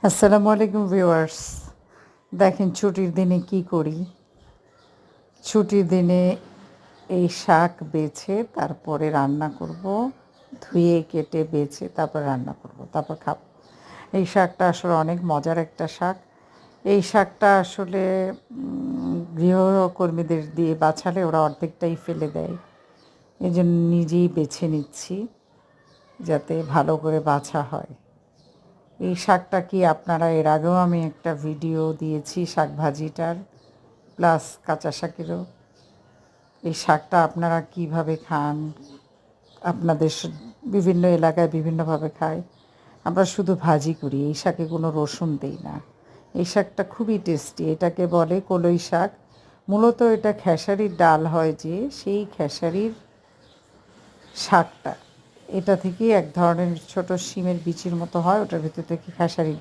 আসসালামু আলাইকুম ভিউয়ার্স। দেখেন ছুটির দিনে কি করি। ছুটির দিনে এই শাক বেছে তারপরে রান্না করব, ধুয়ে কেটে বেছে তারপর রান্না করব, তারপর খাব। এই শাকটা আসলে অনেক মজার একটা শাক। এই শাকটা আসলে গৃহকর্মীদের দিয়ে বাছালে ওরা অর্ধেকটাই ফেলে দেয়। এই জন্য নিজেই বেছে নিচ্ছি যাতে ভালো করে বাছা হয়। এই শাকটা কি আপনারা এর আগেও আমি একটা ভিডিও দিয়েছি শাক ভাজিটার, প্লাস কাঁচা শাকেরও। এই শাকটা আপনারা কিভাবে খান, আপনাদের বিভিন্ন এলাকায় বিভিন্নভাবে খায়। আমরা শুধু ভাজি করি, এই শাকে কোনো রসুন দেই না। এই শাকটা খুবই টেস্টি, এটাকে বলে কলই শাক। মূলত এটা খেসারির ডাল হয়, যে সেই খেসারির শাকটা, এটা থেকে এক ধরনের ছোট শিমের বিচির মতো হয়, ওটার ভিতর থেকে খেসারি